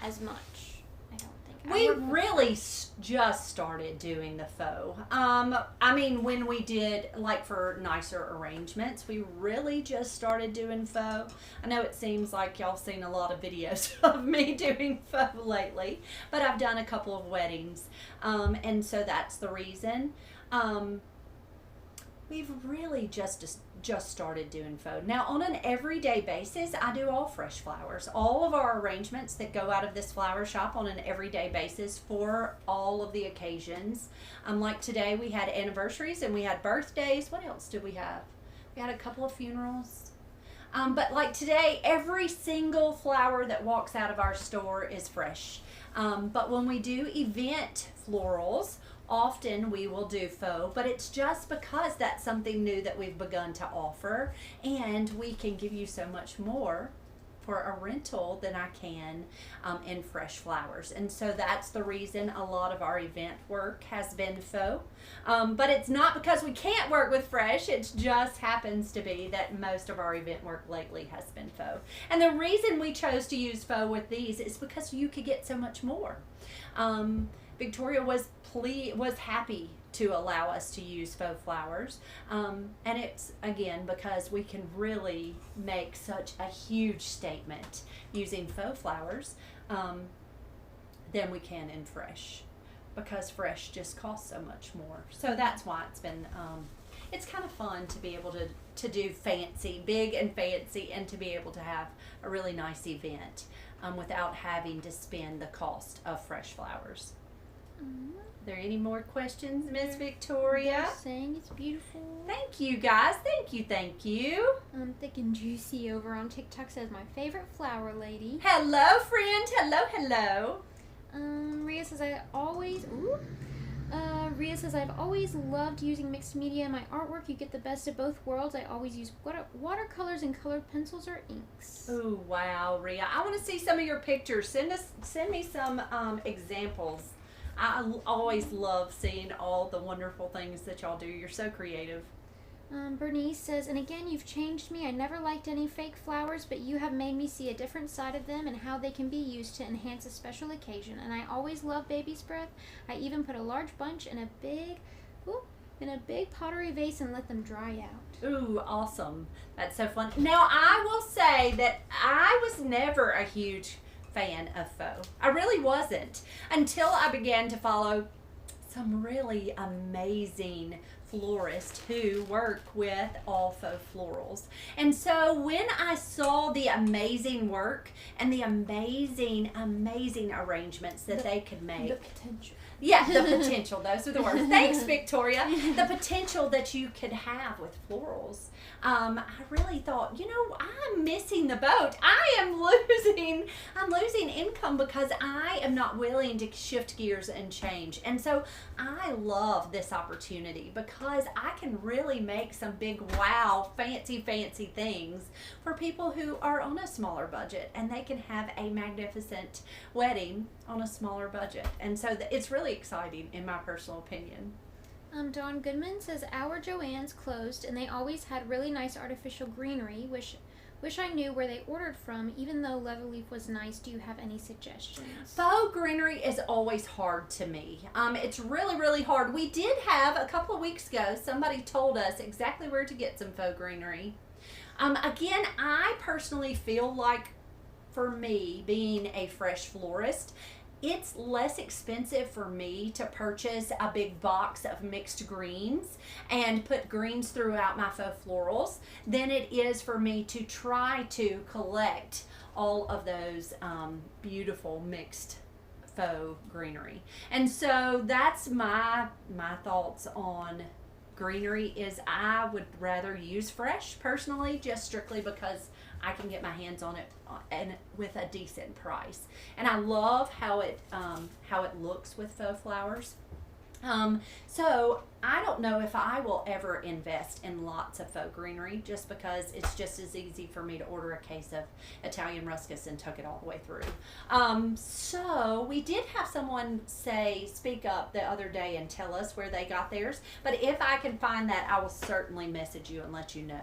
S2: as much. I don't think.
S1: We really just started doing the faux. I mean, when we did, like for nicer arrangements, we really just started doing faux. I know it seems like y'all seen a lot of videos of me doing faux lately, but I've done a couple of weddings, and so that's the reason. We've really just started doing faux. Now, on an everyday basis, I do all fresh flowers. All of our arrangements that go out of this flower shop on an everyday basis for all of the occasions. Like today, we had anniversaries and we had birthdays. What else did we have? We had a couple of funerals. But like today, every single flower that walks out of our store is fresh. But when we do event florals, often we will do faux, but it's just because that's something new that we've begun to offer, and we can give you so much more for a rental than I can in fresh flowers. And so that's the reason a lot of our event work has been faux. But it's not because we can't work with fresh, it just happens to be that most of our event work lately has been faux. And the reason we chose to use faux with these is because you could get so much more. Victoria was happy to allow us to use faux flowers, and it's again because we can really make such a huge statement using faux flowers than we can in fresh, because fresh just costs so much more. So that's why it's been it's kind of fun to be able to do fancy, big and fancy, and to be able to have a really nice event without having to spend the cost of fresh flowers. Are there any more questions, Miss Victoria?
S2: Just saying it's beautiful.
S1: Thank you, guys. Thank you.
S2: Thick and Juicy over on TikTok says my favorite flower lady.
S1: Hello, friend. Hello.
S2: Rhea says I always Rhea says, I've always loved using mixed media in my artwork. You get the best of both worlds. I always use watercolors and colored pencils or inks.
S1: Oh, wow, Rhea. I want to see some of your pictures. Send me some examples. I always love seeing all the wonderful things that y'all do. You're so creative.
S2: Bernice says, and again, you've changed me. I never liked any fake flowers, but you have made me see a different side of them and how they can be used to enhance a special occasion. And I always love baby's breath. I even put a large bunch in a big pottery vase and let them dry out.
S1: Ooh, awesome. That's so fun. Now, I will say that I was never a huge fan of faux. I really wasn't until I began to follow some really amazing florists who work with all faux florals. And so when I saw the amazing work and the amazing arrangements that they could make.
S2: The potential.
S1: Yeah, the potential. Those are the words. Thanks, Victoria. The potential that you could have with florals. I really thought, I'm missing the boat. I'm losing income because I am not willing to shift gears and change. And so I love this opportunity because I can really make some big, wow, fancy things for people who are on a smaller budget, and they can have a magnificent wedding on a smaller budget. And so it's really exciting in my personal opinion.
S2: Dawn Goodman says, our Joann's closed and they always had really nice artificial greenery. Wish I knew where they ordered from, even though Leatherleaf was nice. Do you have any suggestions?
S1: Faux greenery is always hard to me. It's really hard. We did have a couple of weeks ago, somebody told us exactly where to get some faux greenery. Again, I personally feel like, for me, being a fresh florist, it's less expensive for me to purchase a big box of mixed greens and put greens throughout my faux florals than it is for me to try to collect all of those beautiful mixed faux greenery. And so that's my thoughts on greenery. Is I would rather use fresh personally, just strictly because I can get my hands on it and with a decent price. And I love how it looks with faux flowers. So I don't know if I will ever invest in lots of faux greenery, just because it's just as easy for me to order a case of Italian ruscus and tuck it all the way through. So we did have someone speak up the other day and tell us where they got theirs. But if I can find that, I will certainly message you and let you know.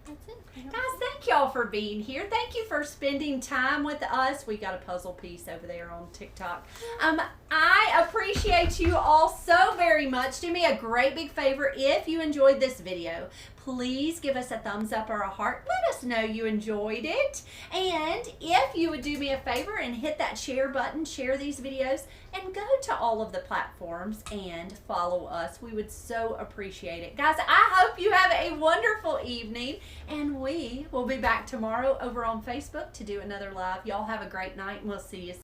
S2: That's it.
S1: Guys, thank y'all for being here. Thank you for spending time with us. We got a puzzle piece over there on TikTok. I appreciate you all so very much. Do me a great big favor. If you enjoyed this video, please give us a thumbs up or a heart. Let us know you enjoyed it. And if you would do me a favor and hit that share button, share these videos, and go to all of the platforms and follow us. We would so appreciate it. Guys, I hope you have a wonderful evening, and we will be back tomorrow over on Facebook to do another live. Y'all have a great night, and we'll see you soon.